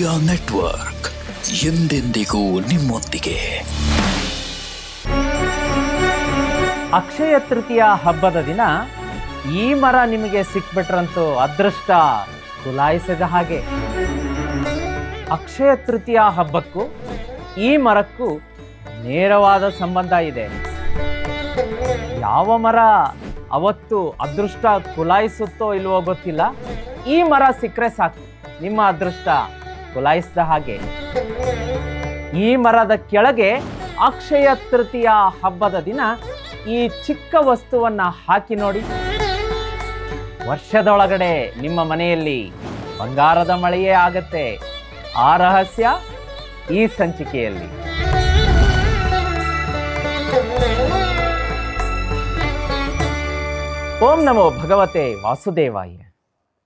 Media network ಎಂದೆಂದಿಗೂ ನಿಮ್ಮೊಂದಿಗೆ. ಅಕ್ಷಯ ತೃತೀಯ ಹಬ್ಬದ ದಿನ ಈ ಮರ ನಿಮಗೆ ಸಿಕ್ಬಿಟ್ರಂತೂ ಅದೃಷ್ಟ ಕುಲಾಯಿಸಿದ ಹಾಗೆ. ಅಕ್ಷಯ ತೃತೀಯ ಹಬ್ಬಕ್ಕೂ ಈ ಮರಕ್ಕೂ ನೇರವಾದ ಸಂಬಂಧ ಇದೆ. ಯಾವ ಮರ ಅವತ್ತು ಅದೃಷ್ಟ ಕುಲಾಯಿಸುತ್ತೋ ಇಲ್ವೋ ಗೊತ್ತಿಲ್ಲ, ಈ ಮರ ಸಿಕ್ಕರೆ ಸಾಕು ನಿಮ್ಮ ಅದೃಷ್ಟ ಕುಲಾಯಿಸಿದ ಹಾಗೆ. ಈ ಮರದ ಕೆಳಗೆ ಅಕ್ಷಯ ತೃತೀಯ ಹಬ್ಬದ ದಿನ ಈ ಚಿಕ್ಕ ವಸ್ತುವನ್ನ ಹಾಕಿ ನೋಡಿ. ವರ್ಷದೊಳಗಡೆ ನಿಮ್ಮ ಮನೆಯಲ್ಲಿ ಬಂಗಾರದ ಮಳೆಯೇ ಆಗತ್ತೆ. ಆ ರಹಸ್ಯ ಈ ಸಂಚಿಕೆಯಲ್ಲಿ. ಓಂ ನಮೋ ಭಗವತೆ ವಾಸುದೇವಾಯ.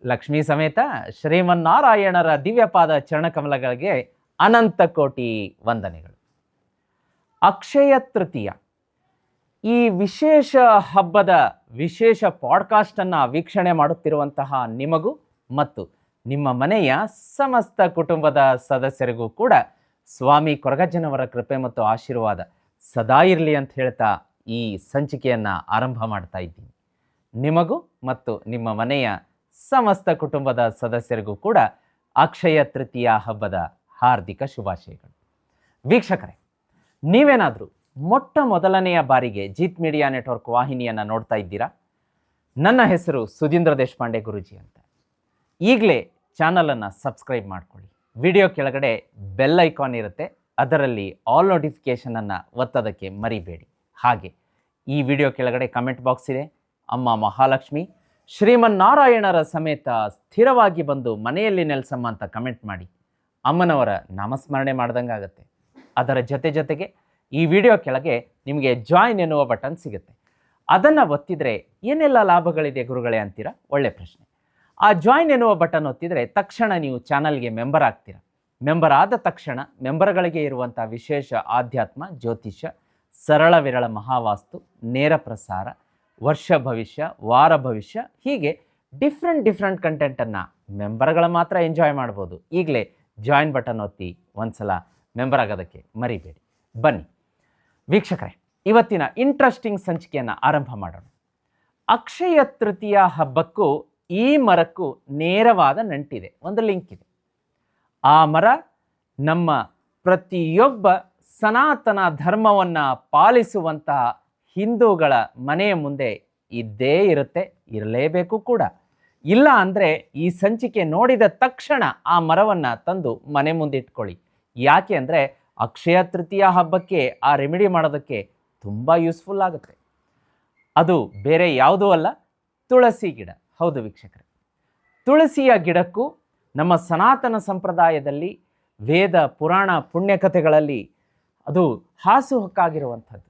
ಲಕ್ಷ್ಮೀ ಸಮೇತ ಶ್ರೀಮನ್ನಾರಾಯಣರ ದಿವ್ಯಪಾದ ಚರಣಕಮಲಗಳಿಗೆ ಅನಂತ ಕೋಟಿ ವಂದನೆಗಳು. ಅಕ್ಷಯ ತೃತೀಯ ಈ ವಿಶೇಷ ಹಬ್ಬದ ವಿಶೇಷ ಪಾಡ್ಕಾಸ್ಟನ್ನು ವೀಕ್ಷಣೆ ಮಾಡುತ್ತಿರುವಂತಹ ನಿಮಗೂ ಮತ್ತು ನಿಮ್ಮ ಮನೆಯ ಸಮಸ್ತ ಕುಟುಂಬದ ಸದಸ್ಯರಿಗೂ ಕೂಡ ಸ್ವಾಮಿ ಕೊರಗಜ್ಜನವರ ಕೃಪೆ ಮತ್ತು ಆಶೀರ್ವಾದ ಸದಾ ಇರಲಿ ಅಂತ ಹೇಳ್ತಾ ಈ ಸಂಚಿಕೆಯನ್ನು ಆರಂಭ ಮಾಡ್ತಾ ಇದ್ದೀನಿ. ನಿಮಗೂ ಮತ್ತು ನಿಮ್ಮ ಮನೆಯ ಸಮಸ್ತ ಕುಟುಂಬದ ಸದಸ್ಯರಿಗೂ ಕೂಡ ಅಕ್ಷಯ ತೃತೀಯ ಹಬ್ಬದ ಹಾರ್ದಿಕ ಶುಭಾಶಯಗಳು. ವೀಕ್ಷಕರೇ, ನೀವೇನಾದರೂ ಮೊಟ್ಟ ಮೊದಲನೆಯ ಬಾರಿಗೆ ಜೀತ್ ಮೀಡಿಯಾ ನೆಟ್ವರ್ಕ್ ವಾಹಿನಿಯನ್ನು ನೋಡ್ತಾ ಇದ್ದೀರಾ? ನನ್ನ ಹೆಸರು ಸುಧೀಂದ್ರ ದೇಶಪಾಂಡೆ ಗುರೂಜಿ ಅಂತ. ಈಗಲೇ ಚಾನಲನ್ನು ಸಬ್ಸ್ಕ್ರೈಬ್ ಮಾಡ್ಕೊಳ್ಳಿ. ವಿಡಿಯೋ ಕೆಳಗಡೆ ಬೆಲ್ ಐಕಾನ್ ಇರುತ್ತೆ, ಅದರಲ್ಲಿ ಆಲ್ ನೋಟಿಫಿಕೇಷನನ್ನು ಒತ್ತೋದಕ್ಕೆ ಮರಿಬೇಡಿ. ಹಾಗೆ ಈ ವಿಡಿಯೋ ಕೆಳಗಡೆ ಕಮೆಂಟ್ ಬಾಕ್ಸ್ ಇದೆ. ಅಮ್ಮ ಮಹಾಲಕ್ಷ್ಮಿ ಶ್ರೀಮನ್ನಾರಾಯಣರ ಸಮೇತ ಸ್ಥಿರವಾಗಿ ಬಂದು ಮನೆಯಲ್ಲಿ ನೆಲೆಸಮ್ಮ ಅಂತ ಕಮೆಂಟ್ ಮಾಡಿ ಅಮ್ಮನವರ ನಾಮಸ್ಮರಣೆ ಮಾಡ್ದಂಗೆ ಆಗುತ್ತೆ. ಅದರ ಜೊತೆಗೆ ಈ ವಿಡಿಯೋ ಕೆಳಗೆ ನಿಮಗೆ ಜಾಯಿನ್ ಎನ್ನುವ ಬಟನ್ ಸಿಗುತ್ತೆ. ಅದನ್ನು ಒತ್ತಿದರೆ ಏನೆಲ್ಲ ಲಾಭಗಳಿದೆ ಗುರುಗಳೇ ಅಂತೀರಾ? ಒಳ್ಳೆ ಪ್ರಶ್ನೆ. ಆ ಜಾಯಿನ್ ಎನ್ನುವ ಬಟನ್ ಒತ್ತಿದರೆ ತಕ್ಷಣ ನೀವು ಚಾನಲ್ಗೆ ಮೆಂಬರ್ ಆಗ್ತೀರಾ. ಮೆಂಬರ್ ಆದ ತಕ್ಷಣ ಮೆಂಬರ್ಗಳಿಗೆ ಇರುವಂಥ ವಿಶೇಷ ಆಧ್ಯಾತ್ಮ, ಜ್ಯೋತಿಷ್ಯ, ಸರಳ ವಿರಳ ಮಹಾವಾಸ್ತು, ನೇರ ಪ್ರಸಾರ, ವರ್ಷ ಭವಿಷ್ಯ, ವಾರ ಭವಿಷ್ಯ, ಹೀಗೆ ಡಿಫ್ರೆಂಟ್ ಕಂಟೆಂಟನ್ನು ಮೆಂಬರ್ಗಳ ಮಾತ್ರ ಎಂಜಾಯ್ ಮಾಡ್ಬೋದು. ಈಗಲೇ ಜಾಯಿನ್ ಬಟನ್ ಒತ್ತಿ ಒಂದ್ಸಲ ಮೆಂಬರ್ ಆಗೋದಕ್ಕೆ ಮರಿಬೇಡಿ. ಬನ್ನಿ ವೀಕ್ಷಕರೇ, ಇವತ್ತಿನ ಇಂಟ್ರೆಸ್ಟಿಂಗ್ ಸಂಚಿಕೆಯನ್ನು ಆರಂಭ ಮಾಡೋಣ. ಅಕ್ಷಯ ತೃತೀಯ ಹಬ್ಬಕ್ಕೂ ಈ ಮರಕ್ಕೂ ನೇರವಾದ ನಂಟಿದೆ, ಒಂದು ಲಿಂಕ್ ಇದೆ. ಆ ಮರ ನಮ್ಮ ಪ್ರತಿಯೊಬ್ಬ ಸನಾತನ ಧರ್ಮವನ್ನು ಪಾಲಿಸುವಂತಹ ಹಿಂದೂಗಳ ಮನೆಯ ಮುಂದೆ ಇದ್ದೇ ಇರುತ್ತೆ, ಇರಲೇಬೇಕು ಕೂಡ. ಇಲ್ಲ ಅಂದರೆ ಈ ಸಂಚಿಕೆ ನೋಡಿದ ತಕ್ಷಣ ಆ ಮರವನ್ನು ತಂದು ಮನೆ ಮುಂದೆ ಇಟ್ಕೊಳ್ಳಿ. ಯಾಕೆ ಅಂದರೆ ಅಕ್ಷಯ ತೃತೀಯ ಹಬ್ಬಕ್ಕೆ ಆ ರೆಮಿಡಿ ಮಾಡೋದಕ್ಕೆ ತುಂಬ ಯೂಸ್ಫುಲ್ ಆಗುತ್ತೆ. ಅದು ಬೇರೆ ಯಾವುದೂ ಅಲ್ಲ, ತುಳಸಿ ಗಿಡ. ಹೌದು ವೀಕ್ಷಕರೇ, ತುಳಸಿಯ ಗಿಡಕ್ಕೂ ನಮ್ಮ ಸನಾತನ ಸಂಪ್ರದಾಯದಲ್ಲಿ ವೇದ ಪುರಾಣ ಪುಣ್ಯಕಥೆಗಳಲ್ಲಿ ಅದು ಹಾಸುಹೊಕ್ಕಾಗಿರುವಂಥದ್ದು.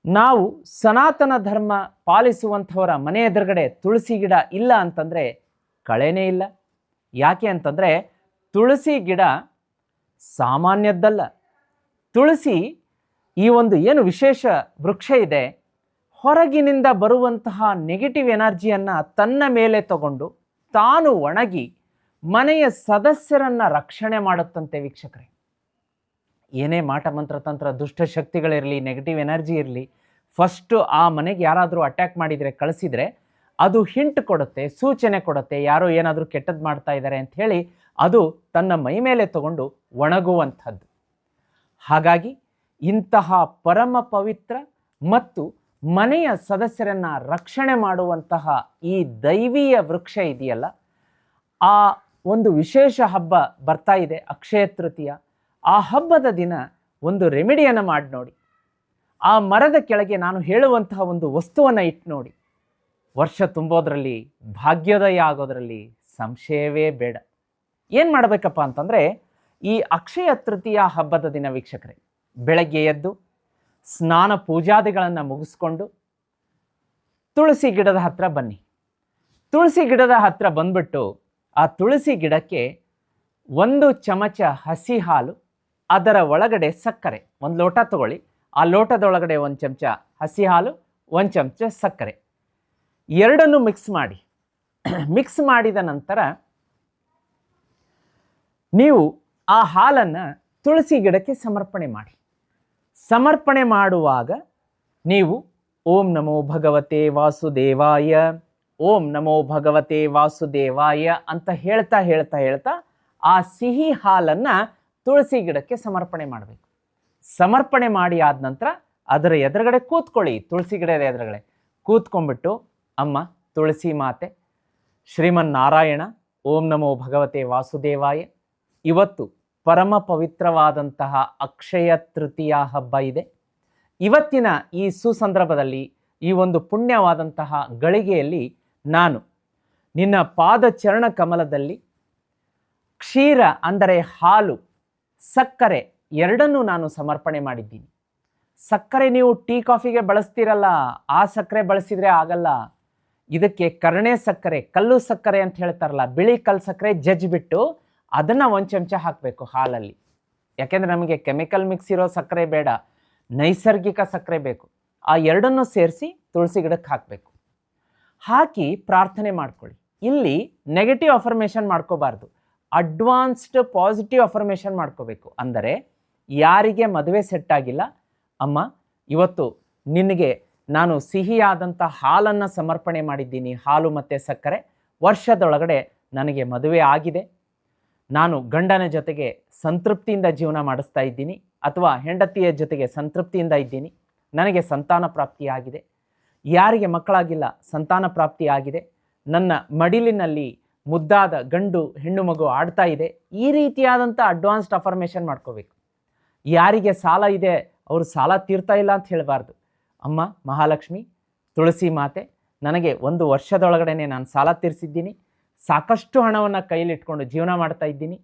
ನಾವು ಸನಾತನ ಧರ್ಮ ಪಾಲಿಸುವಂಥವರ ಮನೆ ಎದುರುಗಡೆ ತುಳಸಿ ಗಿಡ ಇಲ್ಲ ಅಂತಂದರೆ ಕಳೆನೇ ಇಲ್ಲ. ಯಾಕೆ ಅಂತಂದರೆ ತುಳಸಿ ಗಿಡ ಸಾಮಾನ್ಯದ್ದಲ್ಲ. ತುಳಸಿ ಈ ಒಂದು ಏನು ವಿಶೇಷ ವೃಕ್ಷ ಇದೆ, ಹೊರಗಿನಿಂದ ಬರುವಂತಹ ನೆಗೆಟಿವ್ ಎನರ್ಜಿಯನ್ನು ತನ್ನ ಮೇಲೆ ತಗೊಂಡು ತಾನು ಒಣಗಿ ಮನೆಯ ಸದಸ್ಯರನ್ನು ರಕ್ಷಣೆ ಮಾಡುತ್ತಂತೆ ವೀಕ್ಷಕರೇ. ಏನೇ ಮಾಟ ಮಂತ್ರ ತಂತ್ರ ದುಷ್ಟಶಕ್ತಿಗಳಿರಲಿ, ನೆಗೆಟಿವ್ ಎನರ್ಜಿ ಇರಲಿ, ಫಸ್ಟು ಆ ಮನೆಗೆ ಯಾರಾದರೂ ಅಟ್ಯಾಕ್ ಮಾಡಿದರೆ, ಕಳಿಸಿದರೆ ಅದು ಹಿಂಟ್ ಕೊಡುತ್ತೆ, ಸೂಚನೆ ಕೊಡುತ್ತೆ, ಯಾರೋ ಏನಾದರೂ ಕೆಟ್ಟದ್ದು ಮಾಡ್ತಾ ಇದ್ದಾರೆ ಅಂತ ಹೇಳಿ ಅದು ತನ್ನ ಮೈ ಮೇಲೆ ತಗೊಂಡು ಒಣಗುವಂಥದ್ದು. ಹಾಗಾಗಿ ಇಂತಹ ಪರಮ ಪವಿತ್ರ ಮತ್ತು ಮನೆಯ ಸದಸ್ಯರನ್ನು ರಕ್ಷಣೆ ಮಾಡುವಂತಹ ಈ ದೈವೀಯ ವೃಕ್ಷ ಇದೆಯಲ್ಲ, ಆ ಒಂದು ವಿಶೇಷ ಹಬ್ಬ ಬರ್ತಾ ಇದೆ, ಅಕ್ಷಯ ತೃತೀಯ. ಆ ಹಬ್ಬದ ದಿನ ಒಂದು ರೆಮಿಡಿಯನ್ನು ಮಾಡಿ ನೋಡಿ. ಆ ಮರದ ಕೆಳಗೆ ನಾನು ಹೇಳುವಂತಹ ಒಂದು ವಸ್ತುವನ್ನು ಇಟ್ಟು ನೋಡಿ. ವರ್ಷ ತುಂಬೋದ್ರಲ್ಲಿ, ಭಾಗ್ಯೋದಯ ಆಗೋದ್ರಲ್ಲಿ ಸಂಶಯವೇ ಬೇಡ. ಏನು ಮಾಡಬೇಕಪ್ಪ ಅಂತಂದರೆ, ಈ ಅಕ್ಷಯ ತೃತೀಯ ಹಬ್ಬದ ದಿನ ವೀಕ್ಷಕರೇ, ಬೆಳಗ್ಗೆ ಎದ್ದು ಸ್ನಾನ ಪೂಜಾದಿಗಳನ್ನು ಮುಗಿಸ್ಕೊಂಡು ತುಳಸಿ ಗಿಡದ ಹತ್ರ ಬನ್ನಿ. ತುಳಸಿ ಗಿಡದ ಹತ್ರ ಬಂದ್ಬಿಟ್ಟು ಆ ತುಳಸಿ ಗಿಡಕ್ಕೆ 1 ಚಮಚ ಹಸಿ ಹಾಲು, ಅದರ ಒಳಗಡೆ ಸಕ್ಕರೆ, 1 ಲೋಟ ತಗೊಳ್ಳಿ. ಆ ಲೋಟದೊಳಗಡೆ 1 ಚಮಚ ಹಸಿ ಹಾಲು, 1 ಚಮಚ ಸಕ್ಕರೆ, ಎರಡನ್ನು ಮಿಕ್ಸ್ ಮಾಡಿ. ಮಿಕ್ಸ್ ಮಾಡಿದ ನಂತರ ನೀವು ಆ ಹಾಲನ್ನು ತುಳಸಿ ಗಿಡಕ್ಕೆ ಸಮರ್ಪಣೆ ಮಾಡಿ. ಸಮರ್ಪಣೆ ಮಾಡುವಾಗ ನೀವು ಓಂ ನಮೋ ಭಗವತೆ ವಾಸುದೇವಾಯ, ಓಂ ನಮೋ ಭಗವತೆ ವಾಸುದೇವಾಯ ಅಂತ ಹೇಳ್ತಾ ಹೇಳ್ತಾ ಹೇಳ್ತಾ ಆ ಸಿಹಿ ಹಾಲನ್ನು ತುಳಸಿ ಗಿಡಕ್ಕೆ ಸಮರ್ಪಣೆ ಮಾಡಬೇಕು. ಸಮರ್ಪಣೆ ಮಾಡಿ ಆದ ನಂತರ ಅದರ ಎದುರುಗಡೆ ಕೂತ್ಕೊಳ್ಳಿ. ತುಳಸಿ ಗಿಡದ ಎದುರುಗಡೆ ಕೂತ್ಕೊಂಡ್ಬಿಟ್ಟು, ಅಮ್ಮ ತುಳಸಿ ಮಾತೆ, ಶ್ರೀಮನ್ನಾರಾಯಣ, ಓಂ ನಮೋ ಭಗವತೆ ವಾಸುದೇವಾಯ, ಇವತ್ತು ಪರಮ ಪವಿತ್ರವಾದಂತಹ ಅಕ್ಷಯ ತೃತೀಯ ಹಬ್ಬ ಇದೆ. ಇವತ್ತಿನ ಈ ಸುಸಂದರ್ಭದಲ್ಲಿ, ಈ ಒಂದು ಪುಣ್ಯವಾದಂತಹ ಗಳಿಗೆಯಲ್ಲಿ ನಾನು ನಿನ್ನ ಪಾದಚರಣ ಕಮಲದಲ್ಲಿ ಕ್ಷೀರ ಅಂದರೆ ಹಾಲು, ಸಕ್ಕರೆ ಎರಡನ್ನೂ ನಾನು ಸಮರ್ಪಣೆ ಮಾಡಿದ್ದೀನಿ. ಸಕ್ಕರೆ ನೀವು ಟೀ ಕಾಫಿಗೆ ಬಳಸ್ತೀರಲ್ಲ, ಆ ಸಕ್ಕರೆ ಬಳಸಿದರೆ ಆಗಲ್ಲ. ಇದಕ್ಕೆ ಕರ್ಣೆ ಸಕ್ಕರೆ, ಕಲ್ಲು ಸಕ್ಕರೆ ಅಂತ ಹೇಳ್ತಾರಲ್ಲ, ಬಿಳಿ ಕಲ್ಲು ಸಕ್ಕರೆ ಜಜ್ಜಿಬಿಟ್ಟು ಅದನ್ನು ಒಂದು ಚಮಚ ಹಾಕಬೇಕು ಹಾಲಲ್ಲಿ. ಯಾಕೆಂದರೆ ನಮಗೆ ಕೆಮಿಕಲ್ ಮಿಕ್ಸ್ ಇರೋ ಸಕ್ಕರೆ ಬೇಡ, ನೈಸರ್ಗಿಕ ಸಕ್ಕರೆ ಬೇಕು. ಆ ಎರಡನ್ನೂ ಸೇರಿಸಿ ತುಳಸಿ ಗಿಡಕ್ಕೆ ಹಾಕಬೇಕು. ಹಾಕಿ ಪ್ರಾರ್ಥನೆ ಮಾಡ್ಕೊಳ್ಳಿ. ಇಲ್ಲಿ ನೆಗೆಟಿವ್ ಅಫರ್ಮೇಷನ್ ಮಾಡ್ಕೋಬಾರ್ದು, ಅಡ್ವಾನ್ಸ್ಡ್ ಪಾಸಿಟಿವ್ ಅಫರ್ಮೇಷನ್ ಮಾಡ್ಕೋಬೇಕು. ಅಂದರೆ ಯಾರಿಗೆ ಮದುವೆ ಸೆಟ್ ಆಗಿಲ್ಲ, ಅಮ್ಮ ಇವತ್ತು ನಿನಗೆ ನಾನು ಸಿಹಿಯಾದಂಥ ಹಾಲನ್ನು ಸಮರ್ಪಣೆ ಮಾಡಿದ್ದೀನಿ, ಹಾಲು ಮತ್ತು ಸಕ್ಕರೆ. ವರ್ಷದೊಳಗಡೆ ನನಗೆ ಮದುವೆ ಆಗಿದೆ, ನಾನು ಗಂಡನ ಜೊತೆಗೆ ಸಂತೃಪ್ತಿಯಿಂದ ಜೀವನ ಮಾಡಿಸ್ತಾ ಇದ್ದೀನಿ, ಅಥವಾ ಹೆಂಡತಿಯ ಜೊತೆಗೆ ಸಂತೃಪ್ತಿಯಿಂದ ಇದ್ದೀನಿ, ನನಗೆ ಸಂತಾನ ಪ್ರಾಪ್ತಿಯಾಗಿದೆ. ಯಾರಿಗೆ ಮಕ್ಕಳಾಗಿಲ್ಲ ಸಂತಾನ ಪ್ರಾಪ್ತಿಯಾಗಿದೆ, ನನ್ನ ಮಡಿಲಿನಲ್ಲಿ ಮುದ್ದಾದ ಗಂಡು ಹೆಣ್ಣು ಮಗು ಆಡ್ತಾ ಇದೆ. ಈ ರೀತಿಯಾದಂಥ ಅಡ್ವಾನ್ಸ್ಡ್ ಅಫರ್ಮೇಷನ್ ಮಾಡ್ಕೋಬೇಕು. ಯಾರಿಗೆ ಸಾಲ ಇದೆ ಅವರು ಸಾಲ ತೀರ್ತಾ ಇಲ್ಲ ಅಂತ ಹೇಳಬಾರ್ದು. ಅಮ್ಮ ಮಹಾಲಕ್ಷ್ಮಿ, ತುಳಸಿ ಮಾತೆ, ನನಗೆ ಒಂದು ವರ್ಷದೊಳಗಡೆ ನಾನು ಸಾಲ ತೀರಿಸಿದ್ದೀನಿ, ಸಾಕಷ್ಟು ಹಣವನ್ನು ಕೈಲಿಟ್ಕೊಂಡು ಜೀವನ ಮಾಡ್ತಾ ಇದ್ದೀನಿ.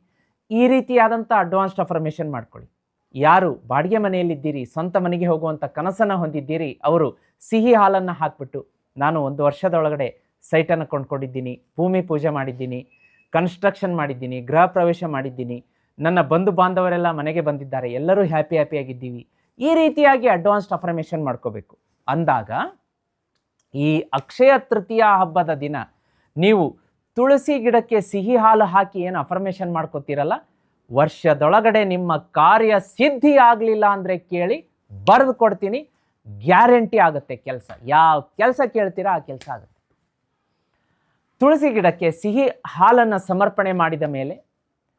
ಈ ರೀತಿಯಾದಂಥ ಅಡ್ವಾನ್ಸ್ಡ್ ಅಫರ್ಮೇಷನ್ ಮಾಡ್ಕೊಳ್ಳಿ. ಯಾರು ಬಾಡಿಗೆ ಮನೆಯಲ್ಲಿದ್ದೀರಿ, ಸ್ವಂತ ಮನೆಗೆ ಹೋಗುವಂಥ ಕನಸನ್ನು ಹೊಂದಿದ್ದೀರಿ, ಅವರು ಸಿಹಿ ಹಾಲನ್ನು ಹಾಕಿಬಿಟ್ಟು, ನಾನು ಒಂದು ವರ್ಷದೊಳಗಡೆ ಸೈಟನ್ನು ಕೊಂಡ್ಕೊಂಡಿದ್ದೀನಿ, ಭೂಮಿ ಪೂಜೆ ಮಾಡಿದ್ದೀನಿ, ಕನ್ಸ್ಟ್ರಕ್ಷನ್ ಮಾಡಿದ್ದೀನಿ, ಗೃಹ ಪ್ರವೇಶ ಮಾಡಿದ್ದೀನಿ, ನನ್ನ ಬಂಧು ಬಾಂಧವರೆಲ್ಲ ಮನೆಗೆ ಬಂದಿದ್ದಾರೆ, ಎಲ್ಲರೂ ಹ್ಯಾಪಿಯಾಗಿದ್ದೀವಿ. ಈ ರೀತಿಯಾಗಿ ಅಡ್ವಾನ್ಸ್ಡ್ ಅಫರ್ಮೇಷನ್ ಮಾಡ್ಕೋಬೇಕು. ಅಂದಾಗ ಈ ಅಕ್ಷಯ ತೃತೀಯ ಹಬ್ಬದ ದಿನ ನೀವು ತುಳಸಿ ಗಿಡಕ್ಕೆ ಸಿಹಿ ಹಾಲು ಹಾಕಿ ಏನು ಅಫರ್ಮೇಷನ್ ಮಾಡ್ಕೋತೀರಲ್ಲ, ವರ್ಷದೊಳಗಡೆ ನಿಮ್ಮ ಕಾರ್ಯ ಸಿದ್ಧಿ ಆಗಲಿಲ್ಲ ಅಂದರೆ ಕೇಳಿ, ಬರೆದು ಕೊಡ್ತೀನಿ, ಗ್ಯಾರಂಟಿ ಆಗುತ್ತೆ ಕೆಲಸ. ಯಾವ ಕೆಲಸ ಕೇಳ್ತೀರಾ ಆ ಕೆಲಸ ಆಗುತ್ತೆ. ತುಳಸಿ ಗಿಡಕ್ಕೆ ಸಿಹಿ ಹಾಲನ್ನು ಸಮರ್ಪಣೆ ಮಾಡಿದ ಮೇಲೆ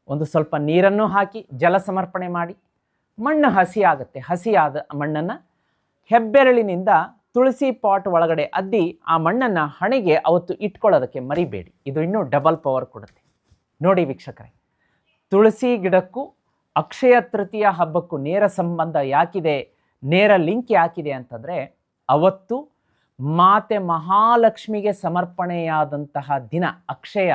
ಒಂದು ಸ್ವಲ್ಪ ನೀರನ್ನು ಹಾಕಿ ಜಲ ಸಮರ್ಪಣೆ ಮಾಡಿ, ಮಣ್ಣು ಹಸಿ ಆಗುತ್ತೆ. ಹಸಿಯಾದ ಮಣ್ಣನ್ನು ಹೆಬ್ಬೆರಳಿನಿಂದ ತುಳಸಿ ಪಾಟ್ ಒಳಗಡೆ ಅದ್ದಿ ಆ ಮಣ್ಣನ್ನು ಹಣೆಗೆ ಅವತ್ತು ಇಟ್ಕೊಳ್ಳೋದಕ್ಕೆ ಮರಿಬೇಡಿ. ಇದು ಇನ್ನೂ ಡಬಲ್ ಪವರ್ ಕೊಡುತ್ತೆ. ನೋಡಿ ವೀಕ್ಷಕರೇ, ತುಳಸಿ ಗಿಡಕ್ಕೂ ಅಕ್ಷಯ ತೃತೀಯ ಹಬ್ಬಕ್ಕೂ ನೇರ ಸಂಬಂಧ ಯಾಕಿದೆ, ನೇರ ಲಿಂಕ್ ಯಾಕಿದೆ ಅಂತಂದರೆ, ಅವತ್ತು ಮಾತೆ ಮಹಾಲಕ್ಷ್ಮಿಗೆ ಸಮರ್ಪಣೆಯಾದಂತಹ ದಿನ ಅಕ್ಷಯ.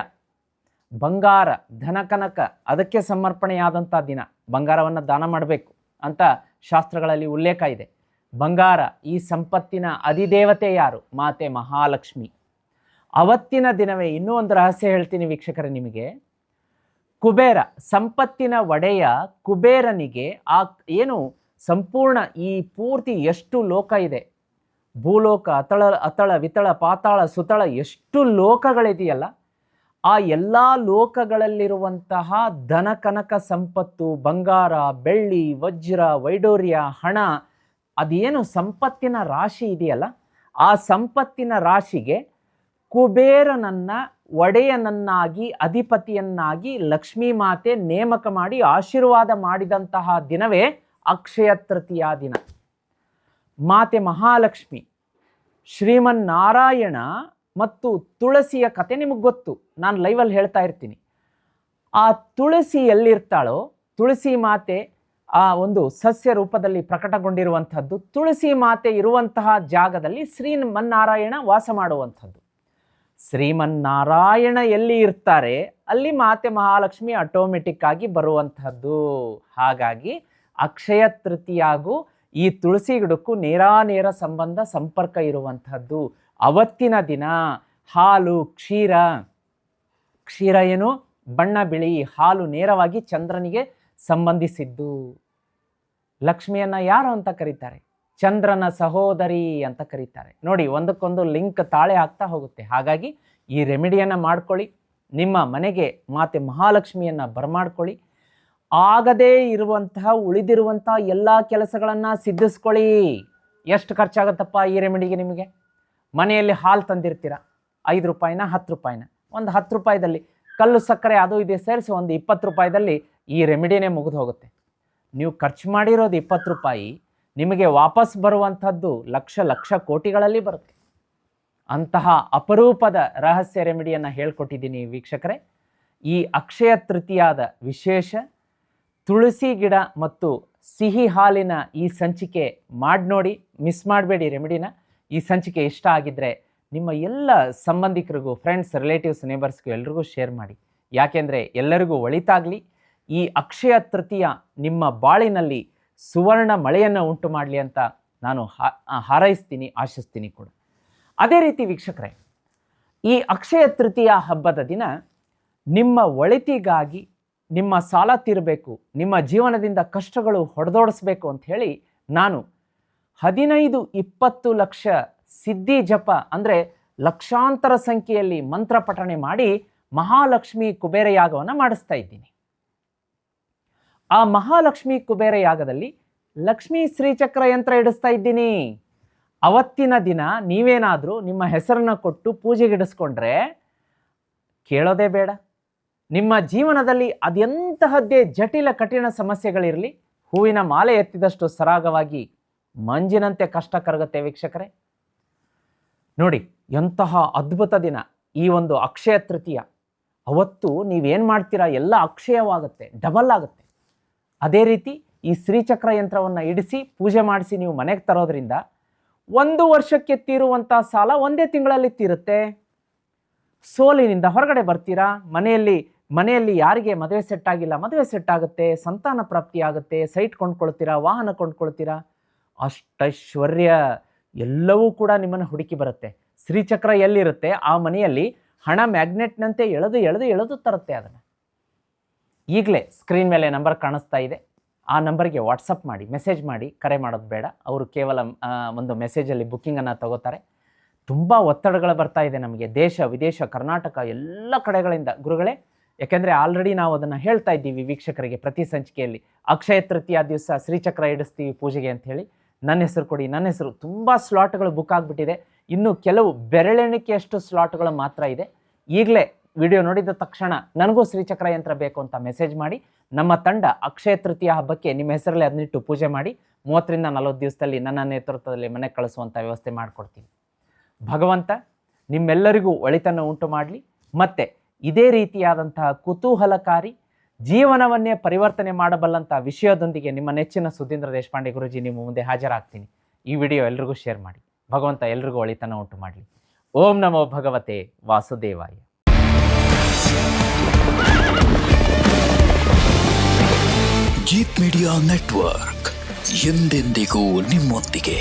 ಬಂಗಾರ, ಧನಕನಕ ಅದಕ್ಕೆ ಸಮರ್ಪಣೆಯಾದಂಥ ದಿನ. ಬಂಗಾರವನ್ನು ದಾನ ಮಾಡಬೇಕು ಅಂತ ಶಾಸ್ತ್ರಗಳಲ್ಲಿ ಉಲ್ಲೇಖ ಇದೆ. ಬಂಗಾರ, ಈ ಸಂಪತ್ತಿನ ಅಧಿದೇವತೆ ಯಾರು? ಮಾತೆ ಮಹಾಲಕ್ಷ್ಮಿ. ಅವತ್ತಿನ ದಿನವೇ ಇನ್ನೂ ಒಂದು ರಹಸ್ಯ ಹೇಳ್ತೀನಿ ವೀಕ್ಷಕರೇ ನಿಮಗೆ. ಕುಬೇರ, ಸಂಪತ್ತಿನ ಒಡೆಯ ಕುಬೇರನಿಗೆ ಆ ಏನು ಸಂಪೂರ್ಣ ಈ ಪೂರ್ತಿ ಎಷ್ಟು ಲೋಕ ಇದೆ, ಭೂಲೋಕ, ಅತಳ ಅತಳ ವಿತಳ ಪಾತಾಳ ಸುತಳ ಎಷ್ಟು ಲೋಕಗಳಿದೆಯಲ್ಲ, ಆ ಎಲ್ಲ ಲೋಕಗಳಲ್ಲಿರುವಂತಹ ಧನ ಕನಕ ಸಂಪತ್ತು, ಬಂಗಾರ, ಬೆಳ್ಳಿ, ವಜ್ರ, ವೈಡೂರ್ಯ, ಹಣ, ಅದೇನು ಸಂಪತ್ತಿನ ರಾಶಿ ಇದೆಯಲ್ಲ, ಆ ಸಂಪತ್ತಿನ ರಾಶಿಗೆ ಕುಬೇರನನ್ನ ಒಡೆಯನನ್ನಾಗಿ ಅಧಿಪತಿಯನ್ನಾಗಿ ಲಕ್ಷ್ಮೀ ಮಾತೆ ನೇಮಕ ಮಾಡಿ ಆಶೀರ್ವಾದ ಮಾಡಿದಂತಹ ದಿನವೇ ಅಕ್ಷಯ ತೃತೀಯ ದಿನ. ಮಾತೆ ಮಹಾಲಕ್ಷ್ಮಿ, ಶ್ರೀಮನ್ನಾರಾಯಣ ಮತ್ತು ತುಳಸಿಯ ಕತೆ ನಿಮಗೆ ಗೊತ್ತು, ನಾನು ಲೈವಲ್ಲಿ ಹೇಳ್ತಾ ಇರ್ತೀನಿ. ಆ ತುಳಸಿ ಎಲ್ಲಿರ್ತಾಳೋ, ತುಳಸಿ ಮಾತೆ ಆ ಒಂದು ಸಸ್ಯ ರೂಪದಲ್ಲಿ ಪ್ರಕಟಗೊಂಡಿರುವಂಥದ್ದು, ತುಳಸಿ ಮಾತೆ ಇರುವಂತಹ ಜಾಗದಲ್ಲಿ ಶ್ರೀಮನ್ನಾರಾಯಣ ವಾಸ ಮಾಡುವಂಥದ್ದು. ಶ್ರೀಮನ್ನಾರಾಯಣ ಎಲ್ಲಿ ಇರ್ತಾರೆ ಅಲ್ಲಿ ಮಾತೆ ಮಹಾಲಕ್ಷ್ಮಿ ಆಟೋಮೆಟಿಕ್ ಆಗಿ ಬರುವಂಥದ್ದು. ಹಾಗಾಗಿ ಅಕ್ಷಯ ತೃತೀಯಾಗೂ ಈ ತುಳಸಿ ಗಿಡಕ್ಕೂ ನೇರ ಸಂಬಂಧ, ಸಂಪರ್ಕ ಇರುವಂಥದ್ದು. ಅವತ್ತಿನ ದಿನ ಹಾಲು, ಕ್ಷೀರ ಏನು ಬಣ್ಣ ಬಿಳಿ, ಹಾಲು ನೇರವಾಗಿ ಚಂದ್ರನಿಗೆ ಸಂಬಂಧಿಸಿದ್ದು. ಲಕ್ಷ್ಮಿಯನ್ನ ಯಾರು ಅಂತ ಕರೀತಾರೆ? ಚಂದ್ರನ ಸಹೋದರಿ ಅಂತ ಕರೀತಾರೆ. ನೋಡಿ, ಒಂದಕ್ಕೊಂದು ಲಿಂಕ್ ತಾಳೆ ಆಗ್ತಾ ಹೋಗುತ್ತೆ. ಹಾಗಾಗಿ ಈ ರೆಮಿಡಿಯನ್ನು ಮಾಡ್ಕೊಳ್ಳಿ. ನಿಮ್ಮ ಮನೆಗೆ ಮಾತೆ ಮಹಾಲಕ್ಷ್ಮಿಯನ್ನು ಬರಮಾಡ್ಕೊಳ್ಳಿ. ಆಗದೇ ಇರುವಂತಹ ಉಳಿದಿರುವಂತಹ ಎಲ್ಲ ಕೆಲಸಗಳನ್ನು ಸಿದ್ಧಿಸ್ಕೊಳ್ಳಿ. ಎಷ್ಟು ಖರ್ಚಾಗುತ್ತಪ್ಪ ಈ ರೆಮಿಡಿಗೆ? ನಿಮಗೆ ಮನೆಯಲ್ಲಿ ಹಾಲು ತಂದಿರ್ತೀರ, 5 ರೂಪಾಯಿನ 10 ರೂಪಾಯಿನ, ಒಂದು 10 ರೂಪಾಯಿದಲ್ಲಿ ಕಲ್ಲು ಸಕ್ಕರೆ ಅದು ಇದೆ ಸೇರಿಸಿ ಒಂದು 20 ರೂಪಾಯಿದಲ್ಲಿ ಈ ರೆಮಿಡಿನೇ ಮುಗಿದು ಹೋಗುತ್ತೆ. ನೀವು ಖರ್ಚು ಮಾಡಿರೋದು 20 ರೂಪಾಯಿ, ನಿಮಗೆ ವಾಪಸ್ ಬರುವಂಥದ್ದು ಲಕ್ಷ ಲಕ್ಷ ಕೋಟಿಗಳಲ್ಲಿ ಬರುತ್ತೆ. ಅಂತಹ ಅಪರೂಪದ ರಹಸ್ಯ ರೆಮಿಡಿಯನ್ನು ಹೇಳ್ಕೊಟ್ಟಿದ್ದೀನಿ ವೀಕ್ಷಕರೇ. ಈ ಅಕ್ಷಯ ತೃತೀಯಾದ ವಿಶೇಷ ತುಳಸಿ ಗಿಡ ಮತ್ತು ಸಿಹಿ ಹಾಲಿನ ಈ ಸಂಚಿಕೆ ಮಾಡಿ ನೋಡಿ, ಮಿಸ್ ಮಾಡಬೇಡಿ ರೆಮಿಡಿನ. ಈ ಸಂಚಿಕೆ ಇಷ್ಟ ಆಗಿದ್ದರೆ ನಿಮ್ಮ ಎಲ್ಲ ಸಂಬಂಧಿಕರಿಗೂ, ಫ್ರೆಂಡ್ಸ್, ರಿಲೇಟಿವ್ಸ್, ನೇಬರ್ಸ್ಗೂ ಎಲ್ರಿಗೂ ಶೇರ್ ಮಾಡಿ. ಯಾಕೆಂದರೆ ಎಲ್ಲರಿಗೂ ಒಳಿತಾಗಲಿ. ಈ ಅಕ್ಷಯ ತೃತೀಯ ನಿಮ್ಮ ಬಾಳಿನಲ್ಲಿ ಸುವರ್ಣ ಮಳೆಯನ್ನು ಉಂಟು ಮಾಡಲಿ ಅಂತ ನಾನು ಹಾರೈಸ್ತೀನಿ, ಆಶಿಸ್ತೀನಿ ಕೂಡ. ಅದೇ ರೀತಿ ವೀಕ್ಷಕರೇ, ಈ ಅಕ್ಷಯ ತೃತೀಯ ಹಬ್ಬದ ದಿನ ನಿಮ್ಮ ಒಳಿತಿಗಾಗಿ, ನಿಮ್ಮ ಸಾಲ ತೀರಬೇಕು, ನಿಮ್ಮ ಜೀವನದಿಂದ ಕಷ್ಟಗಳು ಹೊಡೆದೋಡಿಸ್ಬೇಕು ಅಂಥೇಳಿ ನಾನು 15-20 ಲಕ್ಷ ಸಿದ್ಧಿ ಜಪ ಅಂದರೆ ಲಕ್ಷಾಂತರ ಸಂಖ್ಯೆಯಲ್ಲಿ ಮಂತ್ರ ಪಠಣೆ ಮಾಡಿ ಮಹಾಲಕ್ಷ್ಮಿ ಕುಬೇರ ಯಾಗವನ್ನು ಮಾಡಿಸ್ತಾ ಇದ್ದೀನಿ. ಆ ಮಹಾಲಕ್ಷ್ಮಿ ಕುಬೇರ ಯಾಗದಲ್ಲಿ ಲಕ್ಷ್ಮೀ ಶ್ರೀಚಕ್ರ ಯಂತ್ರ ಇಡಿಸ್ತಾ ಇದ್ದೀನಿ. ಅವತ್ತಿನ ದಿನ ನೀವೇನಾದರೂ ನಿಮ್ಮ ಹೆಸರನ್ನು ಕೊಟ್ಟು ಪೂಜೆಗಿಡಿಸ್ಕೊಂಡ್ರೆ ಕೇಳೋದೇ ಬೇಡ. ನಿಮ್ಮ ಜೀವನದಲ್ಲಿ ಅದೆಂತಹದ್ದೇ ಜಟಿಲ ಕಠಿಣ ಸಮಸ್ಯೆಗಳಿರಲಿ, ಹೂವಿನ ಮಾಲೆ ಎತ್ತಿದಷ್ಟು ಸರಾಗವಾಗಿ ಮಂಜಿನಂತೆ ಕಷ್ಟ ಕರಗುತ್ತೆ ವೀಕ್ಷಕರೇ. ನೋಡಿ ಎಂತಹ ಅದ್ಭುತ ದಿನ ಈ ಒಂದು ಅಕ್ಷಯ ತೃತೀಯ. ಅವತ್ತು ನೀವೇನು ಮಾಡ್ತೀರಾ ಎಲ್ಲ ಅಕ್ಷಯವಾಗುತ್ತೆ, ಡಬಲ್ ಆಗುತ್ತೆ. ಅದೇ ರೀತಿ ಈ ಶ್ರೀಚಕ್ರ ಯಂತ್ರವನ್ನು ಇಡಿಸಿ ಪೂಜೆ ಮಾಡಿಸಿ ನೀವು ಮನೆಗೆ ತರೋದ್ರಿಂದ 1 ವರ್ಷಕ್ಕೆ ತೀರುವಂಥ ಸಾಲ 1 ತಿಂಗಳಲ್ಲಿ ತೀರುತ್ತೆ. ಸೋಲಿನಿಂದ ಹೊರಗಡೆ ಬರ್ತೀರಾ. ಮನೆಯಲ್ಲಿ ಯಾರಿಗೆ ಮದುವೆ ಸೆಟ್ ಆಗಿಲ್ಲ, ಮದುವೆ ಸೆಟ್ ಆಗುತ್ತೆ, ಸಂತಾನ ಪ್ರಾಪ್ತಿ ಆಗುತ್ತೆ, ಸೈಟ್ ಕೊಂಡ್ಕೊಳ್ತೀರಾ, ವಾಹನ ಕೊಂಡ್ಕೊಳ್ತೀರಾ, ಅಷ್ಟೈಶ್ವರ್ಯ ಎಲ್ಲವೂ ಕೂಡ ನಿಮ್ಮನ್ನು ಹುಡುಕಿ ಬರುತ್ತೆ. ಶ್ರೀಚಕ್ರ ಎಲ್ಲಿರುತ್ತೆ ಆ ಮನೆಯಲ್ಲಿ ಹಣ ಮ್ಯಾಗ್ನೆಟ್ನಂತೆ ಎಳೆದು ತರುತ್ತೆ ಅದನ್ನು. ಈಗಲೇ ಸ್ಕ್ರೀನ್ ಮೇಲೆ ನಂಬರ್ ಕಾಣಿಸ್ತಾ ಇದೆ, ಆ ನಂಬರ್ಗೆ ವಾಟ್ಸಪ್ ಮಾಡಿ, ಮೆಸೇಜ್ ಮಾಡಿ, ಕರೆ ಮಾಡೋದು ಬೇಡ. ಅವರು ಕೇವಲ ಒಂದು ಮೆಸೇಜಲ್ಲಿ ಬುಕ್ಕಿಂಗನ್ನು ತಗೋತಾರೆ. ತುಂಬ ಒತ್ತಡಗಳು ಬರ್ತಾ ಇದೆ ನಮಗೆ, ದೇಶ ವಿದೇಶ ಕರ್ನಾಟಕ ಎಲ್ಲ ಕಡೆಗಳಿಂದ ಗುರುಗಳೇ. ಯಾಕೆಂದರೆ ಆಲ್ರೆಡಿ ನಾವು ಅದನ್ನು ಹೇಳ್ತಾ ಇದ್ದೀವಿ ವೀಕ್ಷಕರಿಗೆ ಪ್ರತಿ ಸಂಚಿಕೆಯಲ್ಲಿ. ಅಕ್ಷಯ ತೃತೀಯ ದಿವಸ ಶ್ರೀಚಕ್ರ ಇಡಿಸ್ತೀವಿ ಪೂಜೆಗೆ ಅಂಥೇಳಿ. ನನ್ನ ಹೆಸರು ಕೊಡಿ, ನನ್ನ ಹೆಸರು. ತುಂಬ ಸ್ಲಾಟ್ಗಳು ಬುಕ್ ಆಗಿಬಿಟ್ಟಿದೆ. ಇನ್ನು ಕೆಲವು ಬೆರಳೆಣಿಕೆಯಷ್ಟು ಸ್ಲಾಟ್ಗಳು ಮಾತ್ರ ಇದೆ. ಈಗಲೇ ವಿಡಿಯೋ ನೋಡಿದ ತಕ್ಷಣ ನನಗೂ ಶ್ರೀಚಕ್ರ ಯಂತ್ರ ಬೇಕು ಅಂತ ಮೆಸೇಜ್ ಮಾಡಿ. ನಮ್ಮ ತಂಡ ಅಕ್ಷಯ ತೃತೀಯ ಹಬ್ಬಕ್ಕೆ ನಿಮ್ಮ ಹೆಸರಲ್ಲಿ ಅದನ್ನಿಟ್ಟು ಪೂಜೆ ಮಾಡಿ 30-40 ದಿವಸದಲ್ಲಿ ನನ್ನ ನೇತೃತ್ವದಲ್ಲಿ ಮನೆಗೆ ಕಳಿಸುವಂಥ ವ್ಯವಸ್ಥೆ ಮಾಡಿಕೊಡ್ತೀನಿ. ಭಗವಂತ ನಿಮ್ಮೆಲ್ಲರಿಗೂ ಒಳಿತನ್ನು ಉಂಟು ಮಾಡಲಿ. ಮತ್ತು ಇದೇ ರೀತಿಯಾದಂತಹ ಕುತೂಹಲಕಾರಿ ಜೀವನವನ್ನೇ ಪರಿವರ್ತನೆ ಮಾಡಬಲ್ಲಂಥ ವಿಷಯದೊಂದಿಗೆ ನಿಮ್ಮ ನೆಚ್ಚಿನ ಸುಧೀಂದ್ರ ದೇಶಪಾಂಡೆ ಗುರೂಜಿ ನಿಮ್ಮ ಮುಂದೆ ಹಾಜರಾಗ್ತೀನಿ. ಈ ವಿಡಿಯೋ ಎಲ್ರಿಗೂ ಶೇರ್ ಮಾಡಿ. ಭಗವಂತ ಎಲ್ರಿಗೂ ಒಳಿತನ್ನು ಉಂಟು ಮಾಡಲಿ. ಓಂ ನಮೋ ಭಗವತೆ ವಾಸುದೇವಾಯ. ಜೀತ್ ಮೀಡಿಯಾ ನೆಟ್ವರ್ಕ್ ಎಂದೆಂದಿಗೂ ನಿಮ್ಮೊಂದಿಗೆ.